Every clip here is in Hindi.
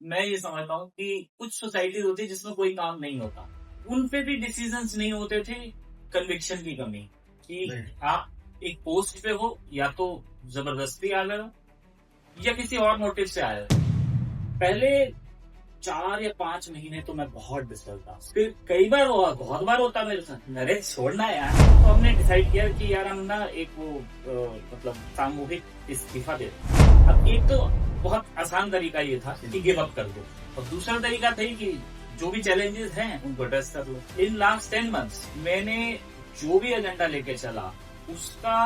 मैं ये समझता हूँ कि कुछ सोसाइटीज होती है जिसमें कोई काम नहीं होता, उन पे भी डिसीजंस नहीं होते थे। कन्विक्शन की कमी कि आप एक पोस्ट पे हो, या तो जबरदस्ती आ गए हो या किसी और मोटिव से आए हो। पहले 4 या 5 महीने तो मैं बहुत डिस्टर्ब था, फिर कई बार हुआ, बहुत बार होता मेरे साथ, अरे छोड़ना यार। तो हमने डिसाइड किया कि यार हम ना एक वो मतलब सामूहिक इस्तीफा दे दें। अब एक तो बहुत आसान तरीका ये था कि गिव अप कर दो, और दूसरा तरीका था कि जो भी चैलेंजेस हैं उनको एड्रेस कर लो। इन लास्ट 10 मंथ्स मैंने जो भी एजेंडा लेके चला उसका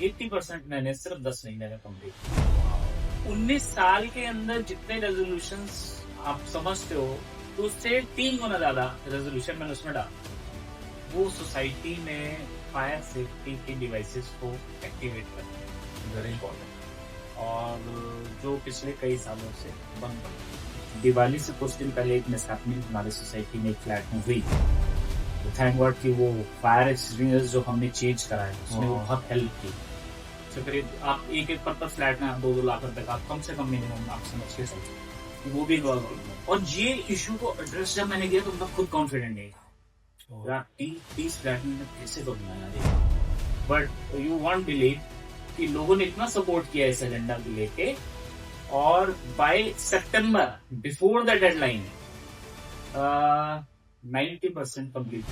80% मैंने सिर्फ 10 महीने में कंप्लीट। 19 साल के अंदर जितने रेजोल्यूशंस आप समझते हो, तो उससे 3 गुना ज्यादा रेजोल्यूशन मैंने उसमें डाला। वो सोसाइटी में फायर सेफ्टी के डिवाइसेस को एक्टिवेट करना वेरी इंपॉर्टेंट, और जो पिछले कई सालों से बंद पड़ा। दिवाली से कुछ दिन पहले एक मिसहैपनिंग हमारी सोसाइटी में एक फ्लैट में हुई। थैंक गॉड कि वो फायर एक्सटिंग्विशर्स जो हमने चेंज कराए उसने वो बहुत हेल्प की। तो करीब आप एक पर्पज फ्लैट में आप 2-2 लाख रुपए का कम से कम मिनिमम आप समझ के चलिए, वो भी इन्वॉल्व हो। और ये इशू को एड्रेस जब मैंने किया तो मैं खुद कॉन्फिडेंट नहीं था यार, 30 फ्लैट में कैसे करूंगा यार। बट यू वॉन्ट बिलीव कि लोगों ने इतना सपोर्ट किया इस एजेंडा को लेके, और बाय सितंबर बिफोर द डेडलाइन 90% कंप्लीट।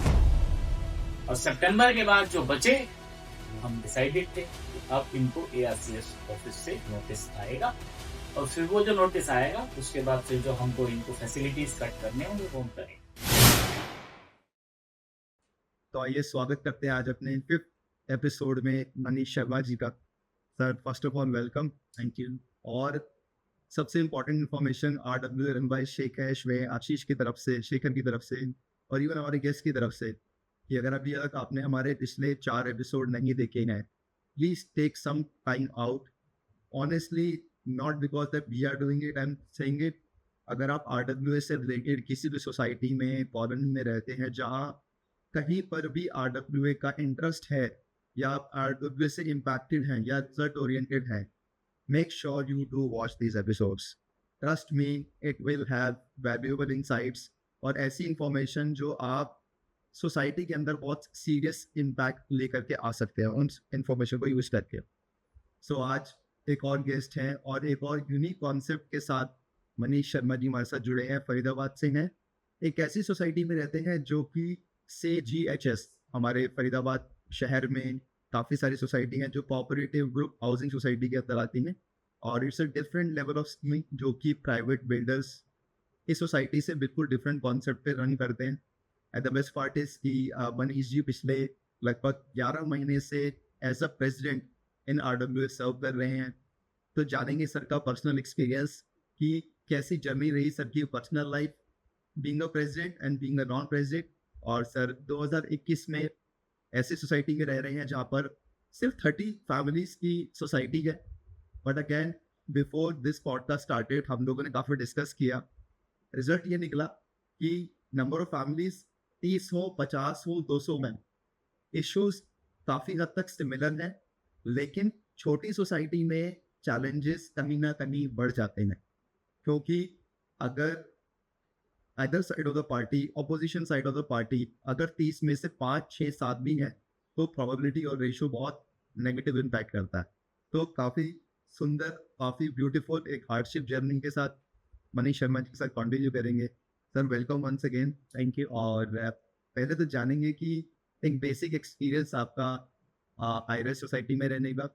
और सितंबर के बाद जो बचे हम डिसाइडेड थे कि अब इनको एआरसीएस ऑफिस से नोटिस आएगा, और फिर वो जो नोटिस आएगा उसके बाद फिर जो हमको इनको फैसिलिटीज कट करने होंगे वो हम करेंगे। तो आइए स्वागत करते हैं आज अपने 5th एपिसोड में मनीष शर्मा जी का। Sir first of all welcome, thank you. और सबसे important information RW run by शेखेश में आशीष की तरफ से, शेखर की तरफ से, और इवन हमारे गेस्ट की तरफ से कि अगर अभी तक आपने हमारे पिछले 4 एपिसोड नहीं देखे हैं, please take some time out. Honestly, not because that we are doing it, I am saying it. अगर आप RWS से रिलेटेड किसी भी सोसाइटी में, कॉलोनी में रहते हैं जहाँ कहीं पर भी RWA का इंटरेस्ट है, या आप RWA से इम्पैक्टेड हैं या रिजल्ट ओरिएंटेड हैं, make sure you do watch these episodes. Trust me, it will have valuable insights और ऐसी इंफॉर्मेशन जो आप सोसाइटी के अंदर बहुत सीरियस इम्पैक्ट लेकर के आ सकते हैं उन इंफॉर्मेशन को यूज करके। सो आज एक और गेस्ट हैं और एक और यूनिक कॉन्सेप्ट के साथ मनीष शर्मा जी हमारे साथ जुड़े हैं, फरीदाबाद से हैं। एक ऐसी सोसाइटी में रहते हैं जो कि से GHS, हमारे फरीदाबाद शहर में काफ़ी सारी सोसाइटी हैं जो कोऑपरेटिव ग्रुप हाउसिंग सोसाइटी के अंदर आती हैं, और it's a different level of scheming जो कि प्राइवेट बिल्डर्स इस सोसाइटी से बिल्कुल डिफरेंट कॉन्सेप्ट पे रन करते हैं। At the best part is कि मनीष जी पिछले लगभग 11 महीने से as a president in RWA serve कर रहे हैं। तो जानेंगे सर का पर्सनल एक्सपीरियंस कि कैसी जर्नी रही सर की personal life being a president and being a non president. और सर 2021 में ऐसी सोसाइटी में रह रहे हैं जहाँ पर सिर्फ 30 फैमिलीज की सोसाइटी है। But again, before this podcast started हम लोगों ने काफ़ी डिस्कस किया। रिजल्ट ये निकला कि नंबर ऑफ फैमिलीज 30 हो, 50 हो, 200 में इश्यूज काफ़ी हद तक सिमिलर हैं, लेकिन छोटी सोसाइटी में चैलेंजेस कहीं ना कहीं बढ़ जाते हैं, क्योंकि अगर other side of the party, opposition side of the party, अगर 30 में से 5, 6, 7 भी हैं, तो प्रोबेबिलिटी और रेशियो बहुत नेगेटिव इम्पैक्ट करता है। तो काफ़ी सुंदर, काफ़ी ब्यूटीफुल एक हार्डशिप जर्नी के साथ मनीष शर्मा जी के साथ कंटिन्यू करेंगे। Sir welcome once again, thank you. और पहले तो जानेंगे कि एक बेसिक एक्सपीरियंस आपका आईरेस सोसाइटी में रहने का,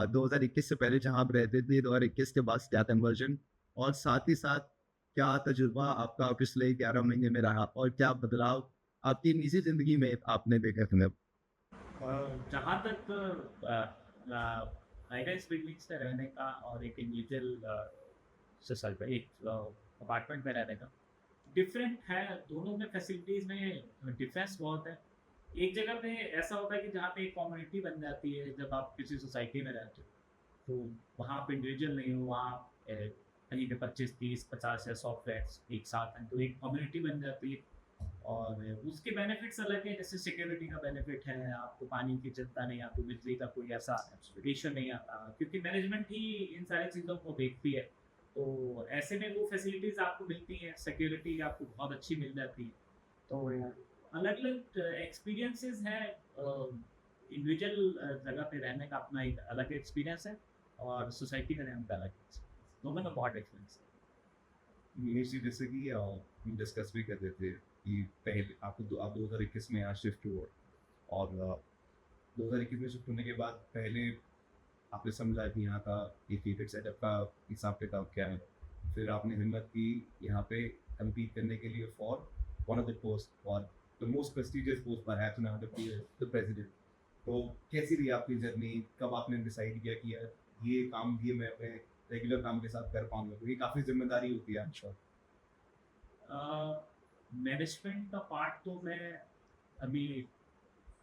2021 से पहले जहाँ आप रहते थे, 2021 के बाद क्या कन्वर्जन, और साथ ही साथ क्या तजुर्बा आपका पिछले 11 महीने में रहा और क्या बदलाव आपकी निजी जिंदगी में आपने देखा थे? जहाँ तक हाईराइज बिल्डिंग्स में रहने का और एक इंडिविजुअल सोसाइटी, एक अपार्टमेंट में रहने का डिफरेंट है। दोनों में फैसिलिटीज में डिफरेंस बहुत है। एक जगह पे ऐसा होता है कि जहाँ पे एक कम्युनिटी बन जाती है जब आप किसी सोसाइटी में रहते हो, तो वहाँ आप इंडिविजुअल नहीं हो, वहाँ कहीं पे 25, 30, 50 या 100 फ्लैट्स एक साथ हैं, तो एक कम्युनिटी बन जाती है। और उसके बेनिफिट्स अलग है, जैसे सिक्योरिटी का बेनिफिट है, आपको पानी की चिंता नहीं, आपको बिजली का कोई ऐसा इशू नहीं आता, क्योंकि मैनेजमेंट ही इन सारी चीज़ों को देखती है। तो ऐसे में वो फैसिलिटीज आपको मिलती हैं, सिक्योरिटी आपको बहुत अच्छी मिल जाती है। तो अलग अलग एक्सपीरियंसेस हैं, इंडिविजुअल जगह पे रहने का अपना एक अलग एक्सपीरियंस है और सोसाइटी में रहने का अलग एक्सपीरियंस, दोनों में बहुत डिफरेंस है। ये जैसे कि हम डिस्कस भी कर रहे थे कि पहले आप 2021 में यहाँ शिफ्ट हुए और 2021 में शिफ्ट होने के बाद पहले आपने समझा कि यहाँ का एक सेटअप का हिसाब किताब क्या है, फिर आपने हिम्मत की यहाँ पे compete करने के लिए for one of the post और the most prestigious post perhaps now the president. तो कैसी रही आपकी जर्नी, कब आपने डिसाइड किया कि यार ये काम भी मैं अपने रेगुलर काम के साथ कर पाऊंगा, क्योंकि काफ़ी जिम्मेदारी होती है। अच्छा, मैनेजमेंट का पार्ट तो मैं अभी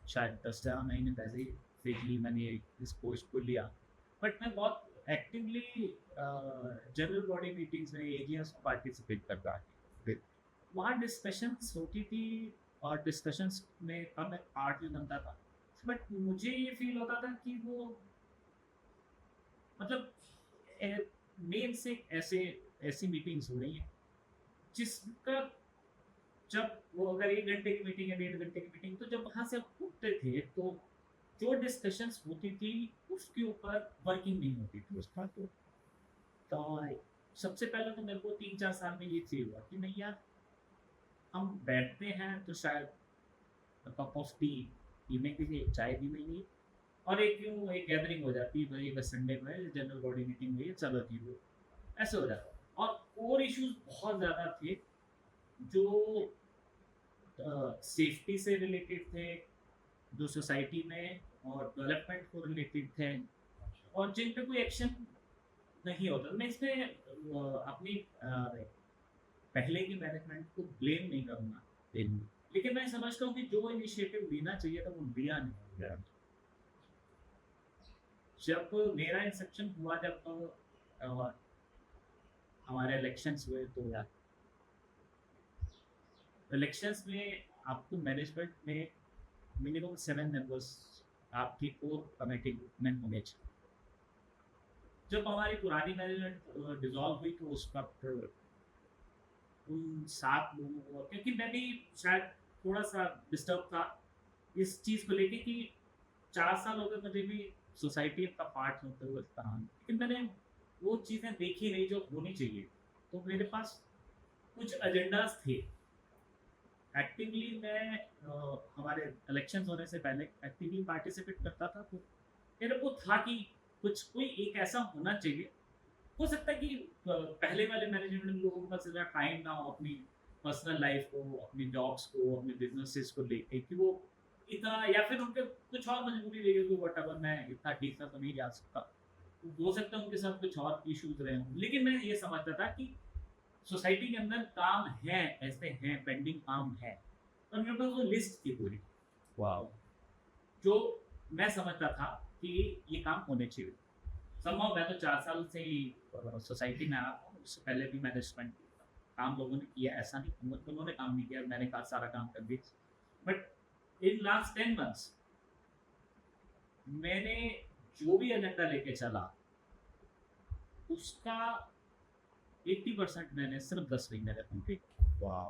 शायद 10-11 महीने पहले ही देख ली मैंने इस पोस्ट को लिया, बट मैं बहुत एक्टिवली जनरल बॉडी मीटिंग्स में एरियाज में पार्टिसिपेट कर रहा था। वहाँ डिस्कशंस होती थी और डिस्कशंस में कब मैं पार्ट भी बनता था, बट मुझे ये फील होता था कि वो मतलब मेन से ऐसी मीटिंग्स हो रही हैं जिसका जब वो अगर 1 घंटे की मीटिंग है, 1.5 घंटे की मीटिंग, तो जब वहाँ से आप उठते थे तो जो डिस्कशंस होती थी उसके ऊपर वर्किंग नहीं होती थी उसका। तो सबसे पहले तो मेरे को 3-4 साल में ये फील हुआ कि नहीं यार, हम बैठते हैं तो शायद कप ऑफ टी पीने के लिए चाय भी नहीं है, और एक यूँ एक गैदरिंग हो जाती है, भाई बस संडे को है, जनरल बॉडी मीटिंग हुई है, चलो जी वो ऐसे हो जाता। और इश्यूज बहुत ज़्यादा थे जो सेफ्टी से रिलेटेड थे, जो सोसाइटी में और डेवलपमेंट को रिलेटेड थे, और जिन पे कोई एक्शन नहीं होता। मैं इसमें अपनी पहले की मैनेजमेंट को ब्लेम नहीं करूँगा, लेकिन मैं समझता हूँ कि जो इनिशिएटिव लेना चाहिए था वो लिया नहीं। जब मेरा इंसेप्शन हुआ, जब हमारे इलेक्शंस हुए, तो इलेक्शंस में आपको मैनेजमेंट में मिनिमम 7 मेंबर्स आपकी कोर कमेटी में होने चाहिए। जब हमारी पुरानी मैनेजमेंट डिसॉल्व हुई तो उस वक्त उन 7 लोगों को, क्योंकि मैं भी शायद थोड़ा सा डिस्टर्ब था इस चीज़ को लेके कि 4 साल हो गए मुझे भी सोसाइटी का पार्ट होते हुए तरह, लेकिन मैंने वो चीज़ें देखी नहीं जो होनी चाहिए। तो मेरे पास कुछ एजेंडाज थे। एक्टिवली मैं हमारे इलेक्शन होने से पहले एक्टिवली पार्टिसिपेट करता था, तो मेरे को था कि कोई एक ऐसा होना चाहिए। हो सकता है कि पहले वाले मैनेजमेंट लोगों के पास इतना टाइम ना हो अपनी पर्सनल लाइफ को, अपनी जॉब्स को, अपने बिजनेसेस को लेके, कि वो इतना, या फिर उनके कुछ और मजबूरी रही हो, वट एवर, मैं इतना ठीक तो नहीं जा सकता। हो सकता है उनके साथ कुछ और इश्यूज रहे हों, लेकिन मैं ये समझता था कि सोसाइटी के अंदर काम है, ऐसे हैं, पेंडिंग काम है, और मेरे पास वो लिस्ट थी पूरी, वाह, जो मैं समझता था कि ये काम होने चाहिए। संभव, मैं तो 4 साल से ही सोसाइटी में आया हूँ, उससे पहले भी मैनेजमेंट काम लोगों ने किया, ऐसा नहीं उन्होंने काम नहीं किया, मैंने कहा सारा काम कर दिया। बट इन लास्ट 10 months मैंने जो भी एजेंडा लेके चला उसका 80% मैंने सिर्फ 10 महीने में कंप्लीट। वाह,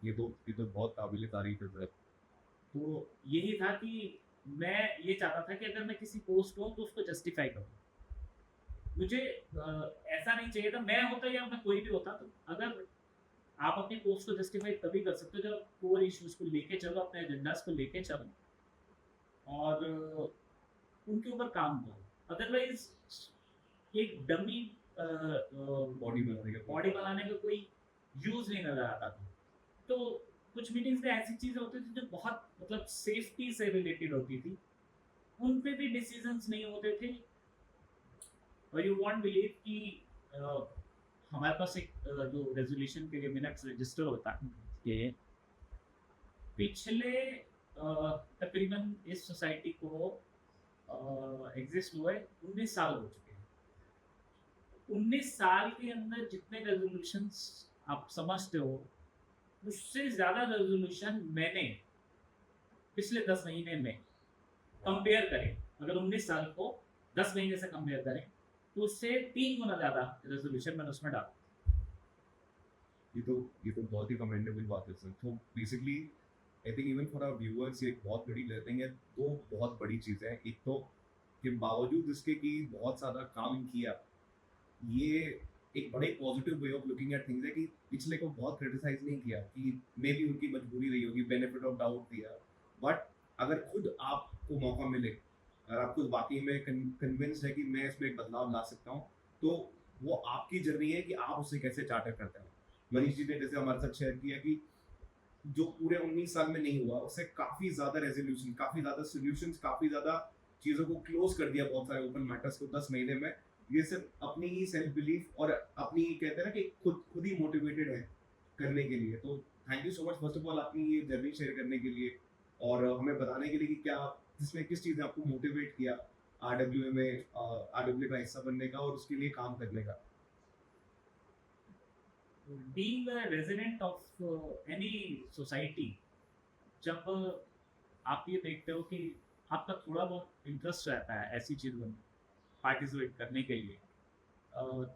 ये तो बहुत काबिल तारीफ है सर। तो यही था कि मैं ये चाहता था कि अगर मैं किसी पोस्ट को तो उसको जस्टिफाई करूँ। मुझे ऐसा नहीं चाहिए था, मैं होता या मैं कोई भी होता, तो अगर आप अपनी पोस्ट को जस्टिफाई तभी कर सकते हो जब कोर इश्यूज को लेके चलो, अपने एजेंडाज को लेके चलो और उनके ऊपर काम करो। अदरवाइज एक डमी बॉडी बनाने का कोई यूज नहीं नजर आता था। तो कुछ मीटिंग्स में ऐसी चीजें होती थी जो बहुत मतलब सेफ्टी से रिलेटेड होती थी, उन पे भी डिसीजंस नहीं होते थे। और यू वॉन्ट बिलीव कि हमारे पास एक जो रेजोल्यूशन के लिए मिनट्स रजिस्टर होता है, ये पिछले तकरीबन इस सोसाइटी को एग्जिस्ट हुए 19 साल हो चुके हैं। 19 साल के अंदर जितने रेजोल्यूशंस आप समझते हो, उससे ज़्यादा रेजोल्यूशन मैंने पिछले 10 महीने में कंपेयर करें, अगर 19 साल को 10 महीने से कंपेयर करें, तो उससे 3 गुना ज्यादा रेजोल्यूशन मैंने उसमें डाला। ये तो बहुत ही कमेंडेबल बात है सर। तो basically I think even for our viewers ये एक बहुत बड़ी लर्निंग है। दो बहुत बड़ी चीज़ें हैं। एक तो कि बावजूद इसके कि बहुत ज़्यादा काम किया, ये एक बड़े positive way of looking at things है कि पिछले को बहुत क्रिटिसाइज नहीं किया कि मे बी उनकी मजबूरी रही होगी, बेनिफिट ऑफ डाउट दिया। बट अगर खुद आपको मौका मिले, अगर आप खुद वाकई में कन्विंस्ड है कि मैं इसमें एक बदलाव ला सकता हूँ, तो वो आपकी जर्नी है कि आप उसे कैसे चार्टर करते हैं। मनीष जी ने जैसे हमारे साथ शेयर किया कि जो पूरे 19 साल में नहीं हुआ, उससे काफ़ी ज़्यादा रेजोल्यूशन, काफ़ी ज़्यादा सोल्यूशंस, काफ़ी ज़्यादा चीज़ों को क्लोज कर दिया, बहुत सारे ओपन मैटर्स को 10 महीने में। ये सिर्फ अपनी ही सेल्फ बिलीफ और अपनी कहते हैं ना कि खुद ही मोटिवेटेड है करने के लिए। तो thank you so much first of all अपनी ये जर्नी शेयर करने के लिए और हमें बताने के लिए कि क्या इसमें किस चीज़ ने आपको मोटिवेट किया RWA में RWA का हिस्सा बनने का और उसके लिए काम करने का। Being a resident of any society, जब आप ये देखते हो कि आपका थोड़ा बहुत इंटरेस्ट रहता है ऐसी चीज़ में पार्टिसिपेट करने के लिए,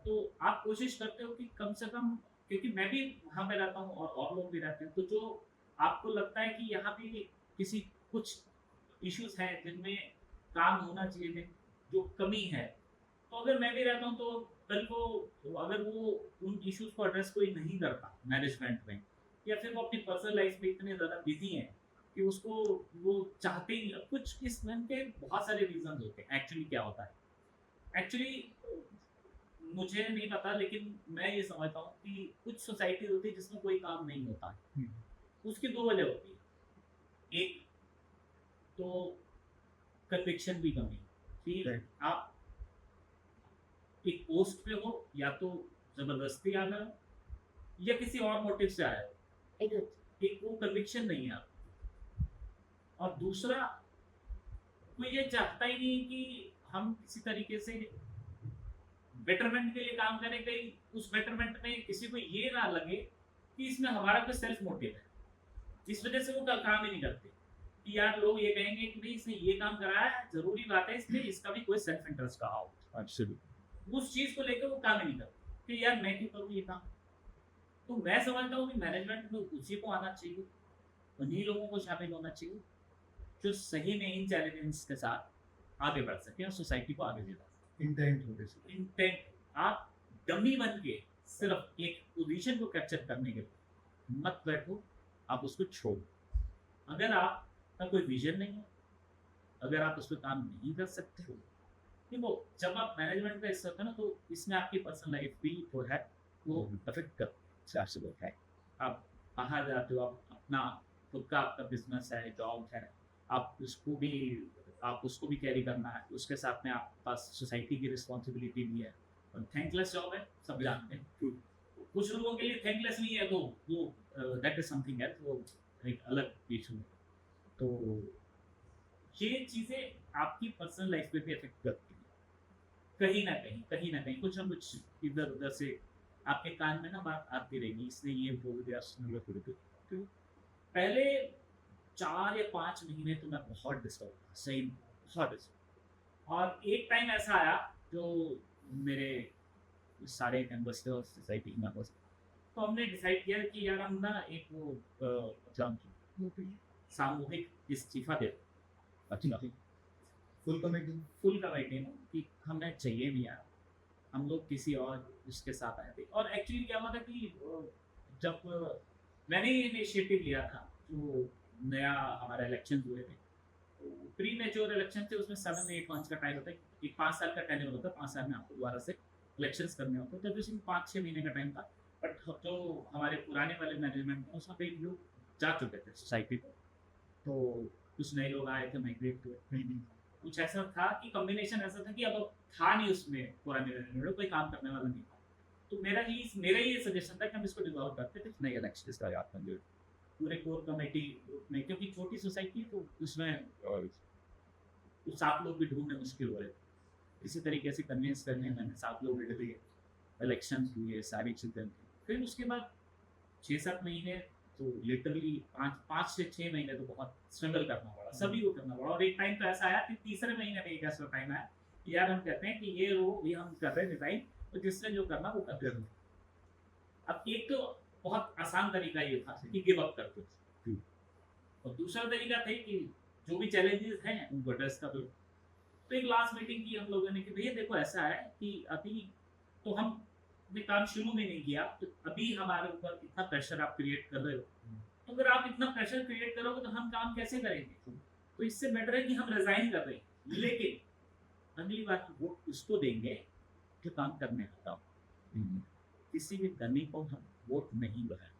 तो आप कोशिश करते हो कि कम से कम, क्योंकि मैं भी वहाँ पे रहता हूँ और लोग भी रहते हैं, तो जो आपको लगता है कि यहाँ पे किसी कुछ इश्यूज हैं जिनमें काम होना चाहिए, जो कमी है, तो अगर मैं भी रहता हूँ तो कल को अगर वो उन इश्यूज को एड्रेस कोई नहीं करता मैनेजमेंट में, या फिर वो अपनी पर्सनल लाइफ में इतने ज़्यादा बिजी हैं कि उसको वो चाहते ही, कुछ इस के बहुत सारे रीजन होते हैं। एक्चुअली क्या होता है, एक्चुअली मुझे नहीं पता, लेकिन मैं ये समझता हूँ कि कुछ सोसाइटी होती है जिसमें कोई काम नहीं होता है। उसकी 2 वजह होती है। एक तो कन्विक्शन की कमी कि आप एक पोस्ट पे हो, या तो जबरदस्ती आ गए हो या किसी और मोटिव से आए हो, एक वो कन्विक्शन नहीं है आपको। और दूसरा, कोई ये चाहता ही नहीं कि हम किसी तरीके से बेटरमेंट के लिए काम करें, कहीं उस बेटरमेंट में किसी को ये ना लगे कि इसमें हमारा कोई सेल्फ मोटिव है। इस वजह से वो काम ही नहीं करते कि यार लोग ये कहेंगे कि नहीं इसने ये काम कराया है, जरूरी बात है इसलिए इसका भी कोई सेल्फ इंटरेस्ट का हो। उस चीज को लेकर वो काम ही नहीं करते कि यार मैं क्यों करूँ ये काम। तो मैं समझता हूँ कि मैनेजमेंट में उसी को आना चाहिए, उन्हीं लोगों को शामिल होना चाहिए जो सही में इन चैलेंजेस के साथ आगे बढ़ सके और सोसाइटी को आगे ले जा सके। इंटेंट, आप डमी बन के सिर्फ एक पोजीशन को कैप्चर करने के लिए मत बैठो, आप उसको छोड़ो। अगर आपका कोई विजन नहीं है, अगर आप उस पर काम नहीं कर सकते हो, देखो जब आप मैनेजमेंट का हिस्सा होते हैं ना, तो इसमें आपकी पर्सनल लाइफ भी जो है वो अफेक्ट कर है। आप बाहर जाते हो, आप अपना खुद का आपका बिजनेस है, जॉब है, आप उसको भी कैरी करना है, उसके साथ में आपके पास सोसाइटी की रिस्पॉन्सिबिलिटी भी है। और थैंकलेस जॉब है, सब जानते हैं। कुछ लोगों के लिए थैंकलेस नहीं है, तो वो दैट इज समथिंग एल्स, वो एक अलग इशू है। तो ये चीज़ें आपकी पर्सनल लाइफ पे भी अफेक्ट करती हैं कहीं ना कहीं कुछ ना कुछ इधर उधर से आपके कान में ना बात आती रहेगी, इसने ये बोल दिया, उसने वो बोल दिया। तो पहले 4 या 5 महीने तो मैं बहुत डिस्टर्ब था, सही बहुत डिस्टर्ब। और एक टाइम ऐसा आया जो मेरे सारे मेंबर्स थे और सोसाइटी मेंबर्स, तो हमने डिसाइड किया कि यार हम ना एक वो सामूहिक इस्तीफा दे, अच्छा फुल कमेटी में, कि हमें चाहिए भी यार, हम लोग किसी और इसके साथ आए थे। और एक्चुअली क्या हुआ था कि जब मैंने ये इनिशिएटिव लिया था, जो नया हमारे इलेक्शन हुए थे, प्री मैच्योर इलेक्शन थे, उसमें 7-8 मंथ्स का टाइम होता है, एक 5 साल का टेन्योर होता है, 5 साल में आपको दोबारा से इलेक्शंस करने होते हैं। तो इसमें 5-6 महीने का टाइम था। बट जो हमारे पुराने वाले मैनेजमेंट में, उसमें कई लोग जा चुके थे सोसाइटी को, तो कुछ नए लोग आए थे, माइग्रेट हुए। कुछ ऐसा था कि कॉम्बिनेशन ऐसा था कि अब था नहीं उसमें पुराने मैनेजमेंट, कोई काम करने वाला नहीं था। तो मेरा ये सजेशन था कि हम इसको डिसॉल्व करते थे, नए इलेक्शन का याद कर पूरे कोर कमेटी में, क्योंकि छोटी सोसाइटी है तो उसमें 7 लोग भी ढूंढने मुश्किल हो रहे थे। इसी तरीके से कन्विंस करने में 7 लोग ढूंढ लिए, इलेक्शन हुए, सारी चीज़ें। फिर उसके बाद 6-7 महीने तो लिटरली 5 से 6 महीने तो बहुत स्ट्रगल करना पड़ा, सभी को करना पड़ा। और एक टाइम तो ऐसा आया कि तीसरे महीने में एक ऐसा टाइम आया यार हम कहते हैं कि ये हम कर रहे हैं डिजाइन, तो जिसने जो करना वो कर दे। अब एक तो बहुत आसान तरीका ये था कि गिव अप कर दो, और दूसरा तरीका था कि जो भी चैलेंजेस हैं उनको एड्रेस कर लो। तो एक लास्ट मीटिंग की हम लोगों ने कि भैया देखो ऐसा है कि अभी तो हमने काम शुरू भी नहीं किया, तो अभी हमारे ऊपर इतना प्रेशर आप क्रिएट कर रहे हो, तो अगर आप इतना प्रेशर क्रिएट करोगे तो हम काम कैसे करेंगे? तो इससे बेटर है कि हम रिजाइन कर रहे हैं, लेकिन अगली बार वो उसको देंगे जो काम करने आता हो। किसी भी डमी को हम वोट नहीं बनाए।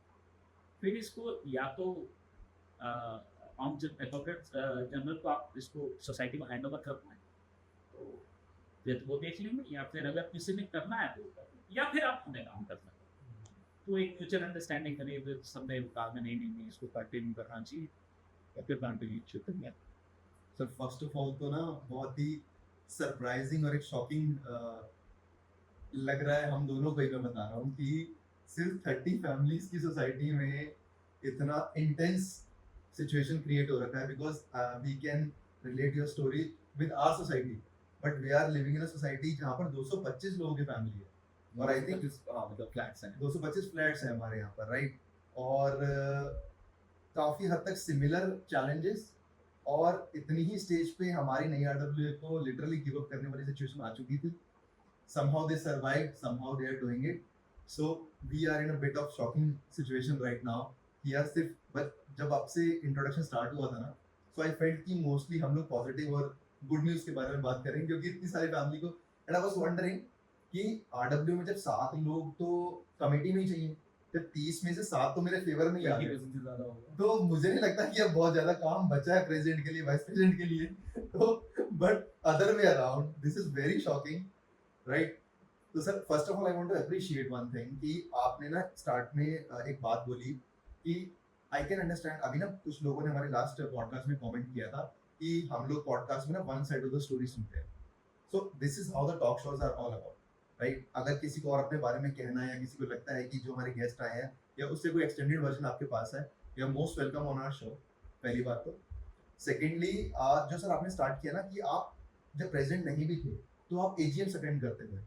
फिर इसको या तो अकाउंटेंट जनरल को आप इसको सोसाइटी में हैंड ओवर करना है, तो फिर वो देख लेंगे, या फिर अगर किसी ने करना है तो या फिर आप हमें काम कर सकते हैं। तो एक म्यूचुअल अंडरस्टैंडिंग करें, फिर सबने कहा कि नहीं इसको कंटिन्यू करना चाहिए, या फिर कंटिन्यू करना। सर फर्स्ट ऑफ ऑल तो ना बहुत ही सरप्राइजिंग और एक शॉकिंग लग रहा है हम दोनों को ही। मैं बता रहा हूँ कि सिर्फ 30 फैमिलीज की सोसाइटी में इतना इंटेंस सिचुएशन क्रिएट हो रखा है, because we can relate your story with our society, but we are living in a society जहाँ पर 225 लोगों की फैमिली है, और आई थिंक मतलब फ्लैट्स हैं, 225 फ्लैट्स हैं हमारे यहाँ पर, राइट। और काफ़ी हद तक सिमिलर चैलेंजेस, और इतनी ही स्टेज पे हमारी नई आरडब्ल्यूए को लिटरली गिव अप करने वाली सिचुएशन आ चुकी थी। somehow they survived, somehow they are doing it, so we are in a bit of shocking situation right now कि यार सिर्फ बस जब आपसे इंट्रोडक्शन स्टार्ट हुआ था ना, so I felt कि मोस्टली हम लोग पॉजिटिव और गुड न्यूज़ के बारे में बात करेंगे, क्योंकि इतनी सारी फैमिली को, एंड आई वाज वंडरिंग कि आरडब्ल्यू में जब 7 लोग तो कमेटी में ही चाहिए, जब 30 में से 7 तो मेरे फेवर में ही आ गए, से ज़्यादा होगा। तो मुझे नहीं लगता कि अब बहुत ज्यादा काम बचा है प्रेसिडेंट के लिए, वाइस प्रेसिडेंट के लिए, तो but other way around this is very shocking, right. तो sir first of all I want to appreciate one thing कि आपने ना स्टार्ट में एक बात बोली कि आई कैन अंडरस्टैंड। अभी ना कुछ लोगों ने हमारे लास्ट पॉडकास्ट में कमेंट किया था कि हम लोग पॉडकास्ट में ना one side of the story सुनते हैं, so this is how the talk shows are all about, right. अगर किसी को और अपने बारे में कहना है, या किसी को लगता है कि जो हमारे गेस्ट आए हैं या उससे कोई एक्सटेंडेड वर्जन आपके पास है, you are most welcome on our show, पहली बात तो। सेकेंडली जो सर आपने स्टार्ट किया ना कि आप जब प्रेसिडेंट नहीं भी थे तो आप एजीएम्स अटेंड करते थे,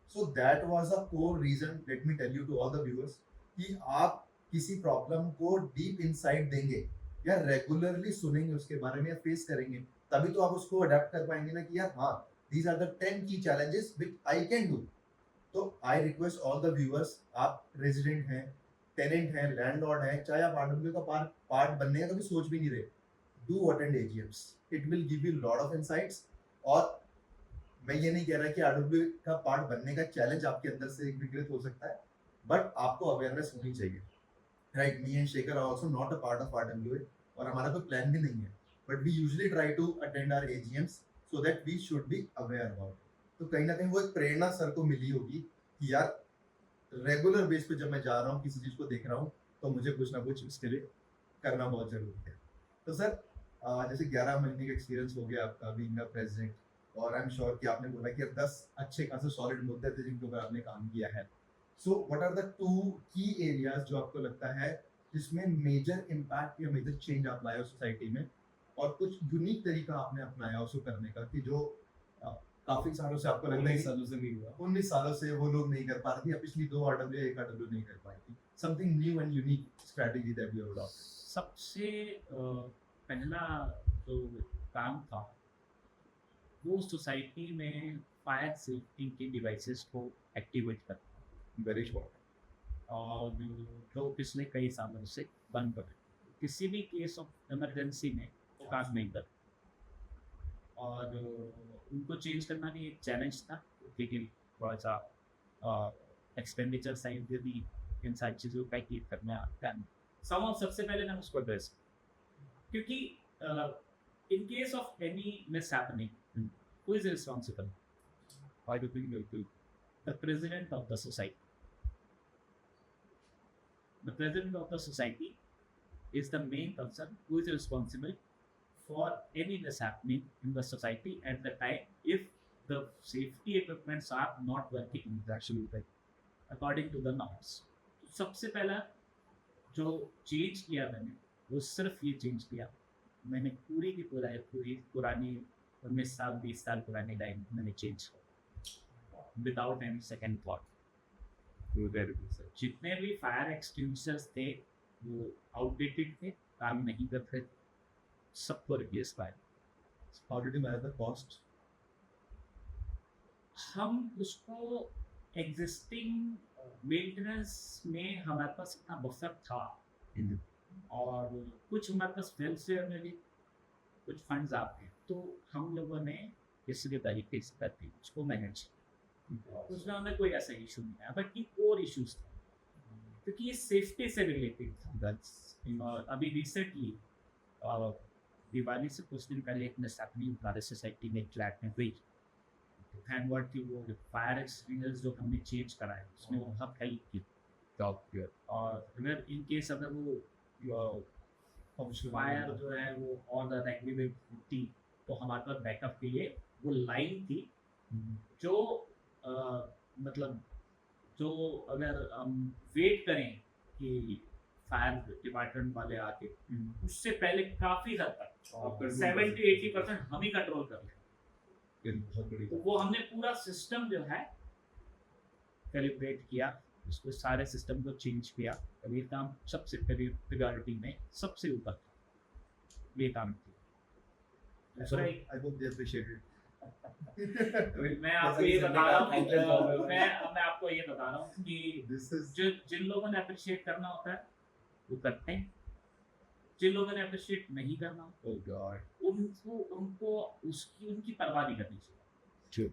so that was a core reason, let me tell you to all the viewers, कि आप किसी प्रॉब्लम को डीप इनसाइट देंगे या रेगुलरली सुनेंगे उसके बारे में या फेस करेंगे, तभी तो आप उसको अडेप्ट कर पाएंगे ना कि यार हाँ दीज आर द 10 की challenges which I can do. तो I request all the viewers, आप रेजिडेंट हैं, टेनेंट हैं, लैंडलॉर्ड हैं, चाहे आप आरडब्ल्यू का पार्ट बनने का कभी सोच भी नहीं रहे, do attend AGMs, it will give you lot of insights. और मैं ये नहीं कह रहा कि आरडब्ल्यू का पार्ट बनने का चैलेंज आपके अंदर से विकृत हो सकता है, बट आपको अवेयरनेस होनी चाहिए, right. Me and Shekhar are also not a part of RW, और हमारा कोई प्लान भी नहीं है, but we usually try to attend our AGMs so that we should be aware about. तो कहीं ना कहीं वो एक प्रेरणा सर को मिली होगी कि यार रेगुलर बेस पे जब मैं जा रहा हूँ किसी चीज़ को देख रहा हूँ तो मुझे कुछ ना कुछ उसके लिए करना बहुत जरूरी है। तो सर जैसे 11 महीने का एक्सपीरियंस हो गया आपका बीइंग अ प्रेसिडेंट, और आई एम श्योर कि आपने बोला कि अब 10 अच्छे खासे सॉलिड मुद्दे थे जिनके ऊपर आपने काम किया है। सो व्हाट आर द 2 की एरियाज जो आपको लगता है जिसमें मेजर इम्पैक्ट या मेजर चेंज आप लाए हो सोसाइटी में, और कुछ यूनिक तरीका आपने अपनाया उसको करने का कि जो काफी सालों से आपको लगता है 19 सालों से नहीं हुआ, 19 सालों से वो लोग नहीं कर पा रहे थे, या पिछली 2 आरडब्ल्यू 1 आरडब्ल्यू नहीं कर पाई थी, something new and unique strategy that you have adopted. सबसे पहला जो काम था वो सोसाइटी में फायर सेफ्टी के डिवाइसेस को एक्टिवेट करना, वेरी शॉर्ट, और जो पिछले कई सालों से बंद पड़े, किसी भी केस ऑफ इमरजेंसी में वो काम नहीं कर, और उनको चेंज करना भी एक चैलेंज था, लेकिन थोड़ा सा एक्सपेंडिचर साइड पे भी इन सारी चीज़ों का कीप करना सबसे पहले मैं उसको एड्रेस, क्योंकि in case of any mishappening, who is responsible? I do think that The president of the society. The president of the society is the main person who is responsible for any mishappening in the society at the time if the safety equipments are not working actually like according to the norms. सबसे पहला जो चेंज किया मैंने वो सिर्फ ये चेंज किया, मैंने पूरी की पूरी पुरानी 19 साल 20 साल पुरानी लाइन मैंने change without any second thought. जितने भी फायर एक्सटिंग्विशर्स थे वो आउटडेटेड थे, काम नहीं करते थे, सबको रिप्लेस पाए। How did you manage the cost? हम उसको एग्जिस्टिंग मेंटेनेंस में हमारे पास इतना बफर था और कुछ हमारे पास वेलफेयर में भी कुछ फंड्स आते हैं, तो हम लोगों ने इसलिए तरीके से करते उसको मैनेज, उसमें हमें कोई ऐसा इशू नहीं आया। बट ये और इश्यूज था क्योंकि ये सेफ्टी से रिलेटेड था। और अभी रिसेंटली दिवाली से कुछ दिन पहले एक मिसहैपनिंग हमारे सोसाइटी में फ्लैट में हुई। थैंक गॉड कि वो फायर एक्सटिंग्विशर्स जो हमने चेंज कराए उसमें वो बहुत हेल्प की। और अगर इन केस अगर वो फायर जो है वो और ज़्यादा एक्टिवेट होती तो हमारे पास बैकअप के लिए वो लाइन थी जो मतलब जो अगर हम वेट करें कि फायर डिपार्टमेंट वाले आके उससे पहले काफ़ी हद तक 70-80% हम ही कंट्रोल कर लें। बहुत बड़ी तो वो हमने पूरा सिस्टम जो है कैलिब्रेट किया, उसको सारे सिस्टम को चेंज किया। और ये काम सबसे प्रायोरिटी में सबसे ऊपर था, ये काम किया। So I hope they appreciate it. मैं आपको ये बता रहा हूँ, मैं आपको ये बता रहा हूँ कि This is जिन लोगों ने अप्रिशिएट करना होता है वो करते हैं, जिन लोगों ने अप्रिशिएट नहीं करना oh god. उनको उनकी परवाह नहीं करनी चाहिए,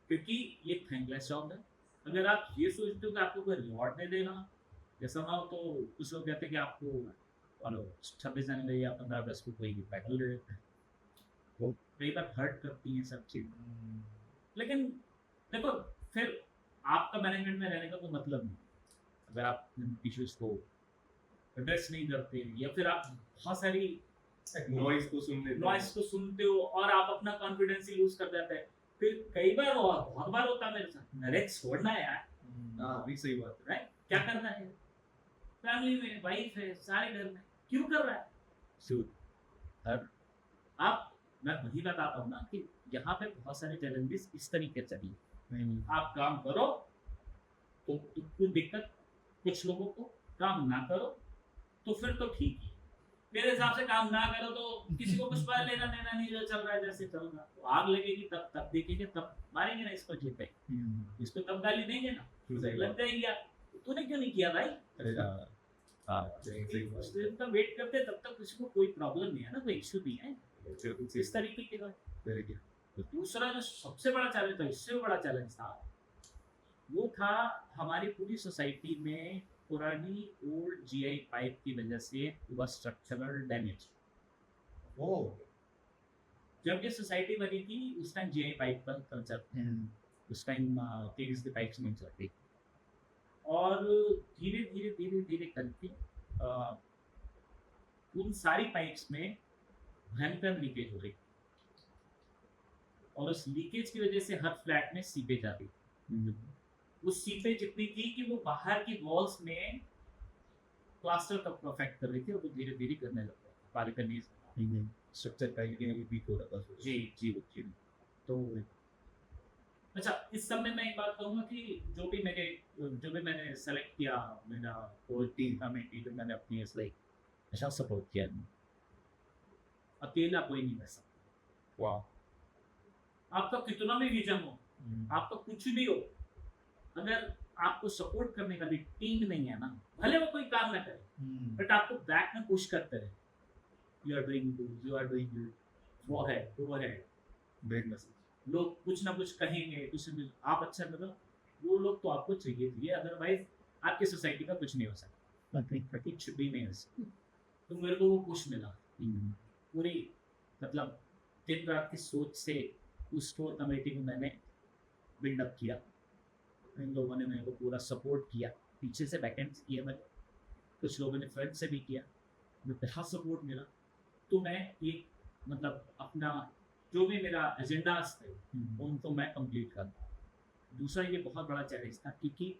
क्योंकि ये थैंकलेस जॉब है। अगर आप ये सोचते हो कि आपको कोई रिवॉर्ड नहीं देना, जैसा ना हो तो कुछ लोग कहते हैं कि आपको 26 जनवरी या 15 अगस्त को कोई मेडल दे देते हैं, वो कई बार हर्ट करती हैं सब चीज़। लेकिन देखो फिर आपका मैनेजमेंट में रहने का कोई मतलब नहीं अगर आप इश्यूज को एड्रेस नहीं करते या फिर आप बहुत सारी नॉइज को सुन लेते नॉइस को सुनते हो और आप अपना कॉन्फिडेंस ही लूज कर जाते हैं। फिर कई बार बहुत बार होता है मेरे साथ, अरे छोड़ना है यार, हाँ भी सही बात है। राइट, क्या करना है, फैमिली में वाइफ है, सारे घर में क्यों कर रहा है। आप मैं वही बताता हूँ ना कि यहाँ पे बहुत सारे चैलेंजेस इस तरीके से भी आप काम करो तो कोई दिक्कत, कुछ लोगों को काम ना करो तो फिर तो ठीक है। मेरे हिसाब से काम ना करो तो किसी को कुछ पर लेना देना नहीं, जो चल रहा है जैसे चल रहा, तो आग लगेगी तब देखेंगे, तब मारेंगे ना इसको जीप पे, इसको तब गाली देंगे ना, लग जाएगी यार तूने क्यों नहीं किया भाई। तो वेट करते तब तक किसी को कोई प्रॉब्लम नहीं है ना, कोई इश्यू नहीं है इस तरीके के। तो दूसरा जो सबसे बड़ा चैलेंज था, इससे बड़ा चैलेंज था, वो था हमारी पूरी सोसाइटी में पुरानी ओल्ड जीआई पाइप की वजह से हुआ स्ट्रक्चरल डैमेज। जब ये सोसाइटी बनी थी उस टाइम जीआई पाइप का कंसेप्ट, उस टाइम तेज के पाइप्स नहीं चलती, और धीरे धीरे धीरे धीरे करके उन सारी पाइप्स में भयंकर लीकेज हो रही और उस लीकेज की वजह से हर फ्लैट में सीपेज आ गई। वो सीपेज इतनी थी कि वो बाहर की वॉल्स में प्लास्टर तक अफेक्ट कर रही थी और वो धीरे धीरे करने लगा बालकनी स्ट्रक्चर का ये वीक हो रहा था। जी। तो अच्छा, इस सब में मैं एक बात कहूँगा कि जो भी मैंने सेलेक्ट किया, मेरा कोर टीम कमेटी जो मैंने अपनी इसलिए अच्छा सपोर्ट किया, अकेला कोई नहीं कर सकता। वाह, आपका कितना भी विजन हो, आपका कुछ भी हो, अगर आपको सपोर्ट करने का भी टीम नहीं है ना, भले वो कोई काम ना करे, बट आपको बैक में पुश करते रहे, यू आर डूइंग गुड, वो है ग्रेट मैसेज। लोग कुछ ना कुछ कहेंगे, कुछ आप अच्छा करो, वो लोग तो आपको चाहिए, अदरवाइज आपकी सोसाइटी का कुछ नहीं हो सकता, कुछ भी नहीं हो सकता। तो मेरे को वो पुश मिला पूरी, मतलब दिन रात की सोच से उस स्टोर कमेटी को मैंने बिल्डअप किया। इन लोगों ने मेरे को पूरा सपोर्ट किया, पीछे से बैकएंड किया, मैंने कुछ लोगों ने फ्रंट से भी किया, मुझे बहुत सपोर्ट मिला। तो मैं एक मतलब अपना जो भी मेरा एजेंडास थे उनको मैं कंप्लीट कर दूँ। दूसरा ये बहुत बड़ा चैलेंज था क्योंकि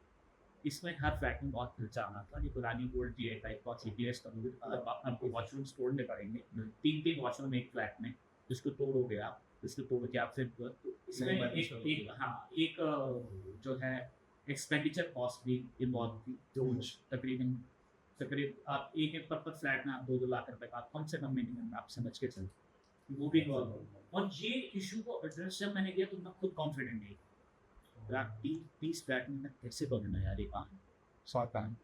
इसमें हर फ्लैट में बहुत खर्चा आना था। ये पुरानी ओल्ड जीआई टाइप का सीपीएस हमको वॉशरूम तोड़ने पड़ेंगे, 3 वॉशरूम एक फ्लैट में, जिसको तोड़ोगे आप इसके पोवर्टी आप फिर तो इसमें नहीं, बात एक नहीं एक हाँ एक जो है एक्सपेंडिचर कॉस्ट भी इन्वॉल्व थी जो तकरीबन आप एक पर फ्लैट में आप 2-2 लाख रुपए का आप कम से कम मिनिमम आप समझ के चलते वो भी इन्वॉल्व हो। और ये इशू को एड्रेस जब मैंने किया तो मैं खुद कॉन्फिडेंट नहीं यार 30 फ्लैट में मैं कैसे करूँगा यार ये काम शॉर्ट टाइम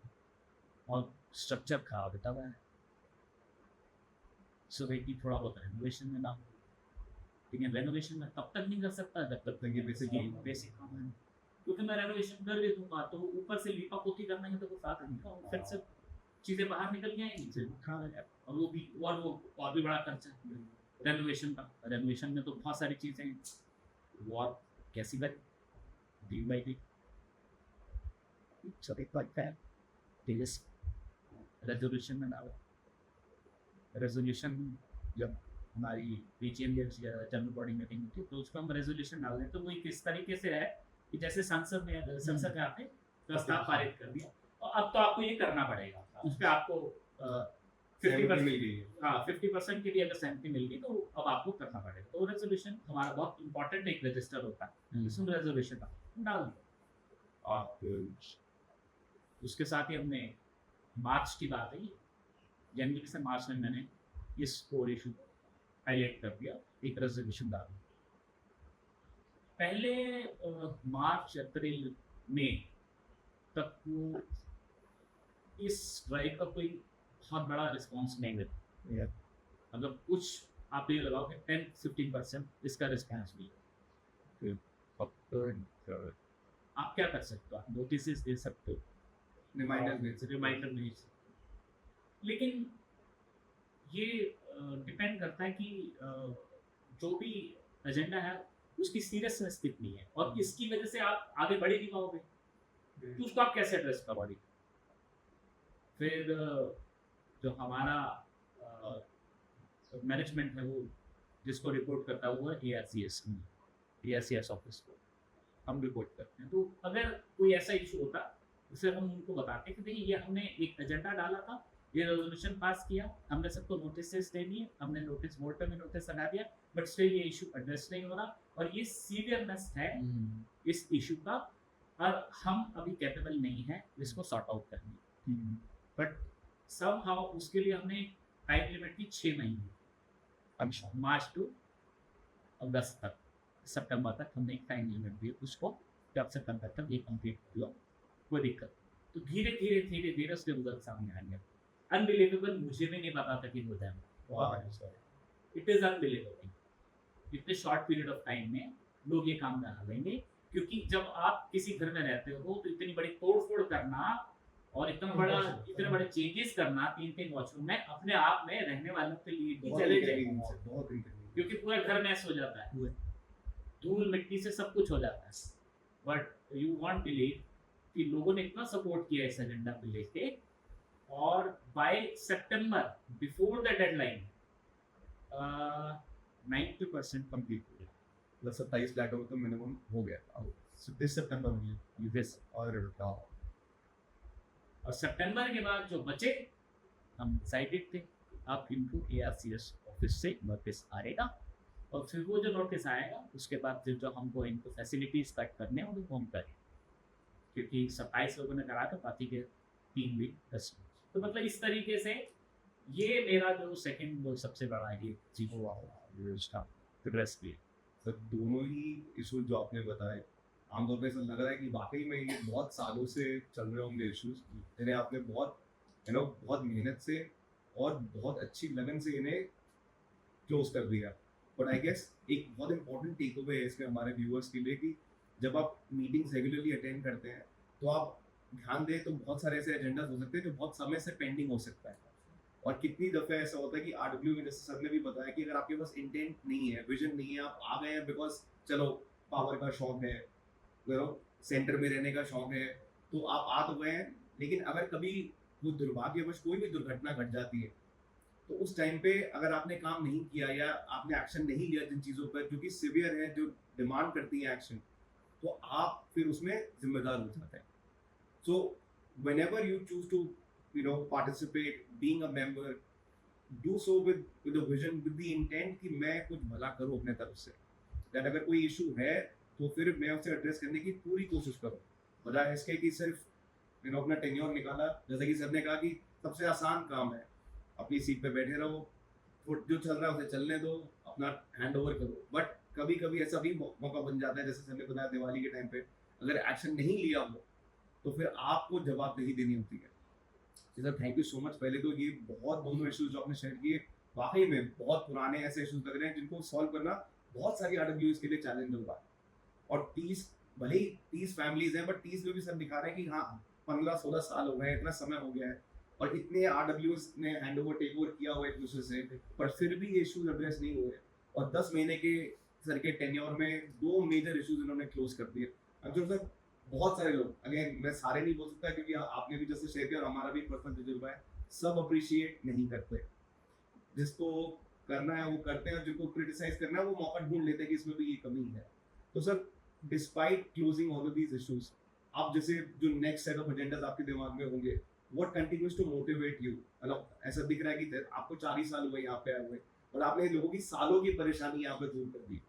और स्ट्रक्चर खराब होता हुआ है सो कि थोड़ा बहुत रेनोवेशन में ना ठीक है रेनोवेशन में तब तक नहीं कर सकता जब तक ये बेसिक काम है क्योंकि मैं रेनोवेशन कर भी दूंगा तो ऊपर से लीपा पोती करना है तो कुछ साथ नहीं फिर से चीजें बाहर निकल जाएंगी फिर और वो भी और भी बड़ा खर्चा रेनोवेशन का रेनोवेशन में तो बहुत सारी चीजें वो आप कैसी कर दिन बाई दिन सब एक बात है रेजोल्यूशन में डालो रेजोल्यूशन जब हमारी पीजीएम या जनरल बॉडी मीटिंग होती है तो उसको हम रेजोल्यूशन डाल दें तो वो किस तरीके से है कि जैसे संसद में आपने प्रस्ताव पारित कर दिया और अब तो आपको ये करना पड़ेगा उस पर आपको 50% की भी अगर सहमति मिल गई तो अब आपको करना पड़ेगा तो रेजोल्यूशन हमारा बहुत इंपॉर्टेंट एक रजिस्टर होता है इसमें रेजोल्यूशन डाल दिया उसके साथ ही हमने मार्च की बात है जनवरी से मार्च में मैंने इस कोर इशू हाईलाइट कर दिया एक रेजोल्यूशन डाल दिया पहले मार्च अप्रैल में तक वो इस ड्राइव का कोई बहुत बड़ा रिस्पांस नहीं मिला मतलब कुछ आप ये लगाओ कि 10-15% इसका रिस्पांस भी आप क्या कर सकते हो आप नोटिस दे सकते हो रिमाइंडर भेज सकते लेकिन ये डिपेंड करता है कि जो भी एजेंडा है उसकी सीरियसनेस कितनी है और इसकी वजह से आप आगे बढ़ नहीं पाओगे तो उसको आप कैसे एड्रेस करोगे फिर जो हमारा मैनेजमेंट है वो जिसको रिपोर्ट करता हुआ ARCS ऑफिस को हम रिपोर्ट करते हैं तो अगर कोई ऐसा इशू होता तो फिर हम उनको बताते कि देखिए ये हमने एक एजेंडा डाला था ये रेजोल्यूशन पास किया हमने सबको नोटिस दे दिए हमने नोटिस बोर्ड पे भी नोटिस लगा दिया बट स्टिल ये इशू एड्रेस नहीं हो रहा और ये सीवियरनेस है इस इशू का और हम अभी कैपेबल नहीं है इसको सॉर्ट आउट करने बट समहाउ उसके लिए हमने टाइम लिमिट की 6 महीने मार्च टू अगस्त तक सितंबर तक हमने एक टाइम लिमिट दी उसको जब से तक ये कंप्लीट हुआ कोई दिक्कत तो धीरे उसके रिजल्ट सामने आएंगे अनबिलीवेबल मुझे भी नहीं पता था कि हो जाए इट इज अनबिलीवेबल इतने शॉर्ट पीरियड ऑफ टाइम में लोग ये काम करा लेंगे क्योंकि जब आप किसी घर में रहते हो तो इतनी बड़ी तोड़ करना और इतने बड़े चेंजेस करना 3 वॉशरूम में अपने आप में रहने वालों के लिए भी चले जाएंगे क्योंकि पूरा घर मैस हो जाता है धूल मिट्टी से सब कुछ हो जाता है बट यू वॉन्ट बिलीव कि लोगों ने इतना सपोर्ट किया इस एजेंडा को लेके और बाय सितंबर बिफोर द डेडलाइन 90% कंप्लीट हो गया मतलब 27 फ्लैटों में तो मिनिमम हो गया दिस सितंबर में यूएस और सितंबर के बाद जो बचे हम डिसाइडेड थे आप इनको ARCS ऑफिस से नोटिस आएगा और फिर वो जो नोटिस आएगा उसके बाद फिर जो हमको इनको फैसिलिटीज कट करने हैं वो हम करें क्योंकि 27 लोगों ने करा था बाकी के 3 वीक 10 तो मतलब इस तरीके से ये मेरा जो सेकंड वो सबसे बड़ा ये चीज हुआ तो दोनों ही इशूज जो आपने बताए आमतौर पर ऐसा लग रहा है कि वाकई में ये बहुत सालों से चल रहे होंगे इश्यूज जिन्हें आपने बहुत मेहनत से और बहुत अच्छी लगन से इन्हें क्लोज कर दिया बट आई गेस एक बहुत इंपॉर्टेंट टेक अवे है इसमें हमारे व्यूअर्स के लिए कि जब आप मीटिंग्स रेगुलरली अटेंड करते हैं तो आप ध्यान दें तो बहुत सारे ऐसे एजेंडाज हो सकते हैं जो बहुत समय से पेंडिंग हो सकता है और कितनी दफ़े ऐसा होता है कि RW में जैसे सर ने भी बताया कि अगर आपके पास इंटेंट नहीं है विजन नहीं है आप आ गए हैं बिकॉज चलो पावर का शौक है सेंटर में रहने का शौक है तो आप आ तो गए हैं लेकिन अगर कभी वो दुर्भाग्यवश कोई भी दुर्घटना घट जाती है तो उस टाइम पे अगर आपने काम नहीं किया या आपने एक्शन नहीं लिया जिन चीज़ों पर जो कि सिवियर है जो डिमांड करती है एक्शन तो आप फिर उसमें जिम्मेदार हो जाते हैं सो whenever you choose to participate being a member do so with a vision with the intent कि मैं कुछ भला करूँ अपने तरफ से दैट अगर कोई इशू है तो फिर मैं उसे एड्रेस करने की पूरी कोशिश करूँ, बजाय इसके कि सिर्फ अपना टेन्योर निकाला। जैसे कि सर ने कहा कि सबसे आसान काम है, अपनी सीट पे बैठे रहो, जो चल रहा है उसे चलने दो, अपना हैंड ओवर करो। बट कभी कभी ऐसा भी मौका बन जाता है, जैसे सर ने बताया दिवाली के टाइम पे अगर एक्शन नहीं लिया हो तो फिर आपको जवाबदेही देनी होती है। Sir thank you so much. पहले तो ये बहुत दोनों इश्यूज जो आपने शेयर किए वाकई में बहुत पुराने ऐसे इश्यूज लग रहे हैं जिनको सॉल्व करना बहुत सारी RWs के लिए चैलेंज होगा। और 30 भले ही 30 फैमिलीज हैं, बट 30 में भी सर दिखा रहे हैं कि हाँ 15-16 साल हो गए, इतना समय हो गया है और इतने RWs ने हैंड ओवर टेक ओवर किया हुआ है एक दूसरे से, पर फिर भी ये इश्यूज एड्रेस नहीं हुए। और 10 महीने के सर के टेन्योर में 2 मेजर इश्यूज इन्होंने क्लोज कर दिए। अब जो सर बहुत सारे लोग, अगेन मैं सारे नहीं बोल सकता क्योंकि आपने भी जैसे शेयर किया और हमारा भी पर्सनल तजुर्बा है, सब अप्रिशिएट नहीं करते। जिसको करना है वो करते हैं और जिनको क्रिटिसाइज करना है वो मौका ढूंढ लेते हैं कि इसमें भी ये कमी है। तो sir despite closing all of these issues, आप जैसे जो नेक्स्ट सेट ऑफ एजेंडास आपके दिमाग में होंगे, what continues to motivate you? मतलब ऐसा दिख रहा है कि आपको 4 ही साल हुए यहाँ पे आए हुए और आपने लोगों की सालों की परेशानी यहाँ पे दूर कर दी।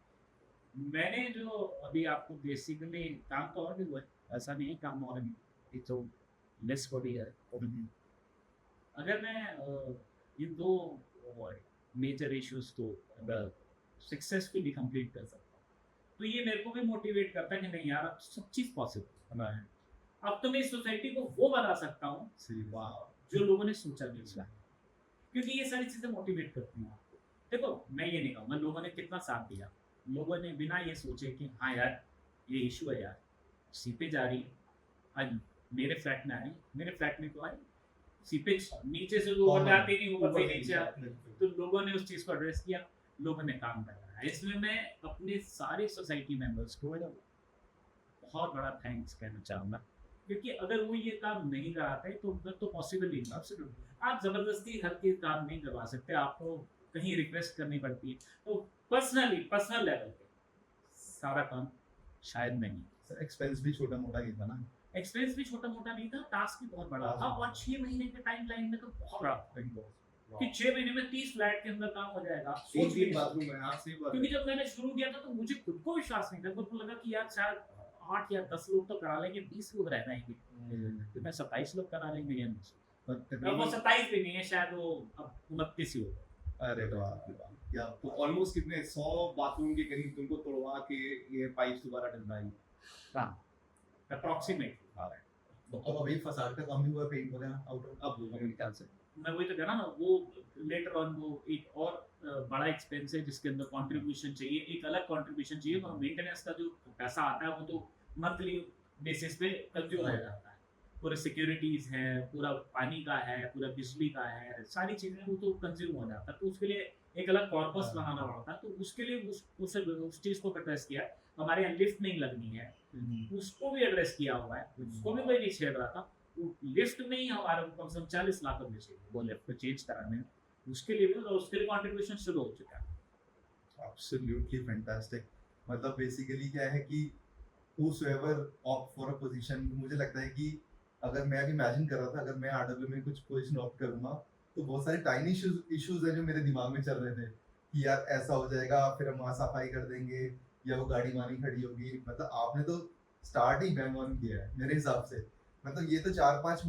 मैंने जो अभी आपको बेसिकली काम तो और भी हुआ है, ऐसा नहीं है काम और भी तो लेस बॉडी है। अगर मैं इन 2 मेजर इश्यूज को सक्सेसफुली कंप्लीट कर सकता हूँ तो ये मेरे को भी मोटिवेट करता है कि नहीं यार अब सब चीज़ पॉसिबल है। अब तो मैं इस सोसाइटी को वो बना सकता हूँ जो लोगों ने सोचा नहीं था, क्योंकि ये सारी चीज़ें मोटिवेट करती हैं आपको। देखो मैं ये नहीं कहूँगा लोगों ने कितना साथ दिया, लोगों ने बिना ये सोचे कि हाँ यार ये इशू है यार, सीपेज आ रही है, आज मेरे फ्लैट में आई, मेरे फ्लैट में तो आई सीपेज नीचे से तो ऊपर जाती नहीं, ऊपर से नीचे आती, तो लोगों ने उस चीज़ को एड्रेस किया, लोगों ने काम कराया। इसमें मैं अपने सारे सोसाइटी मेंबर्स को बहुत बड़ा थैंक्स कहना चाहूँगा, क्योंकि अगर वो ये काम नहीं कराते तो उधर तो पॉसिबल ही नहीं। आप ज़बरदस्ती हर चीज़ काम नहीं करवा सकते, आपको कहीं रिक्वेस्ट करनी पड़ती है। तो पर्सनल लेवल पे सारा काम शायद नहीं। सर एक्सपेंस भी छोटा मोटा ही था ना? एक्सपेंस भी छोटा मोटा नहीं था, टास्क भी बहुत बड़ा था और 6 महीने के टाइम लाइन में तो बहुत बड़ा था कि 6 महीने में 30 फ्लैट के अंदर काम हो जाएगा। बाथरूम है आपसे, क्योंकि जब मैंने शुरू किया था तो मुझे खुद को विश्वास नहीं था, मुझे लगा कि यार शायद 8 या 10 लोग तो करा लेंगे, 20 लोग रह जाएंगे, तो मैं 27 लोग करा लेंगे या वो 27 भी नहीं है, शायद वो अब 29 ही होगा। अरे वाह या तो ऑलमोस्ट कितने 100 बाथरूम के करीब तुमको तोड़वा के ये पाइप दोबारा डलवाई। हाँ अप्रॉक्सीमेट आ रहा है। तो अब अभी फसाद का काम भी हुआ, पेंट वगैरह आउट अब मेरे ख्याल से मैं वही तो कह रहा ना, वो लेटर ऑन वो एक और बड़ा एक्सपेंस है जिसके अंदर कंट्रीब्यूशन चाहिए, एक अलग कंट्रीब्यूशन चाहिए। और मेंटेनेंस का जो पैसा आता है वो तो मंथली बेसिस पे कंज्यूम हो जाता है, पूरा सिक्योरिटीज है, पूरा पानी का है, पूरा बिजली का है, सारी चीजें वो तो कंज्यूम हो जाता है। तो उसके लिए एक अलग कॉर्पस बनाना पड़ता है, तो उसके लिए उस चीज को एड्रेस किया। हमारे यहाँ लिफ्ट नहीं लगनी है, उसको भी एड्रेस किया हुआ है, उसको भी कोई नहीं छेड़ रहा था। लिफ्ट में ही हमारे को कम से कम 40 लाख रुपए चाहिए वो लिफ्ट को चेंज कराने में, उसके लिए भी उसके लिए कंट्रीब्यूशन शुरू हो चुका है। Absolutely fantastic. मतलब बेसिकली क्या है कि whosoever opt for a position, मुझे लगता है कि अगर मैं अभी इमेजिन कर रहा था अगर मैं RW में कुछ पोजीशन ऑप्ट करूंगा तो बहुत सारे टाइनी इश्यूज हैं जो मेरे दिमाग में चल रहे थे कि यार ऐसा हो जाएगा, फिर हम वहाँ सफाई कर देंगे या वो गाड़ी वानी खड़ी होगी। मतलब आपने तो स्टार्ट ही बैंग ऑन किया है मेरे हिसाब से। मतलब ये तो 4-5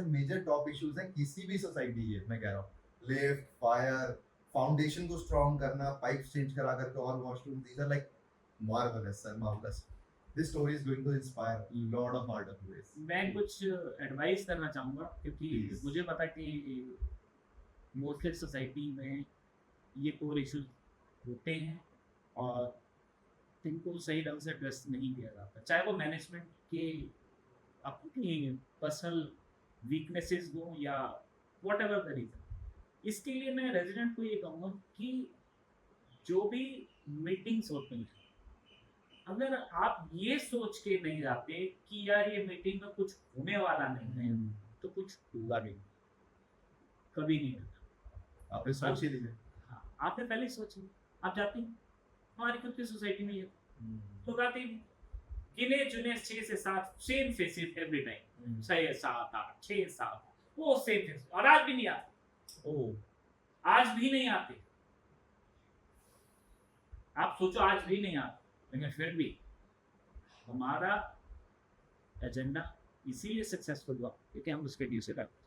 मेजर टॉप इश्यूज हैं किसी भी सोसाइटी के। मैं कह रहा हूँ लिफ्ट, फायर, फाउंडेशन को स्ट्रॉन्ग करना, पाइप चेंज करा करके और washroom, these are like marvellous sir, marvellous. This story is going to inspire a lot of RWs. मैं कुछ एडवाइस करना चाहूँगा, क्योंकि Please. मुझे पता है कि मोस्टली सोसाइटी में ये कोर इश्यूज होते हैं और इनको सही ढंग से एड्रेस नहीं किया जाता, चाहे वो मैनेजमेंट के अपनी पर्सनल वीकनेसेस हो या वॉट एवर द रीजन। इसके लिए मैं रेजिडेंट को ये कहूँगा कि जो भी मीटिंग्स होती हैं, अगर आप ये सोच के नहीं जाते कि यार ये मीटिंग में कुछ होने वाला नहीं है तो कुछ होगा नहीं, कभी नहीं होगा। आपने सोच ही लीजिए। हाँ, आपने पहले सोच लिया, आप जाते हैं। हमारी खुद की सोसाइटी में ये लोग आते हैं, गिने चुने 6 से 7 सेम फेसेस एवरी टाइम, 6 7 8 6 7 वो सेम फेस, और आज भी नहीं आते। आज भी नहीं आते। आप सोचो आज भी नहीं आता, लेकिन फिर भी हमारा एजेंडा इसीलिए सक्सेसफुल हुआ क्योंकि हम उसके ड्यू से करते।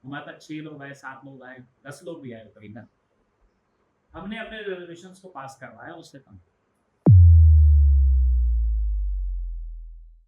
हमारे पास 6 लोग आए, 7 लोग आए, 10 लोग भी आए कभी ना, हमने अपने रेजोल्यूशंस को पास करवाया, उससे कम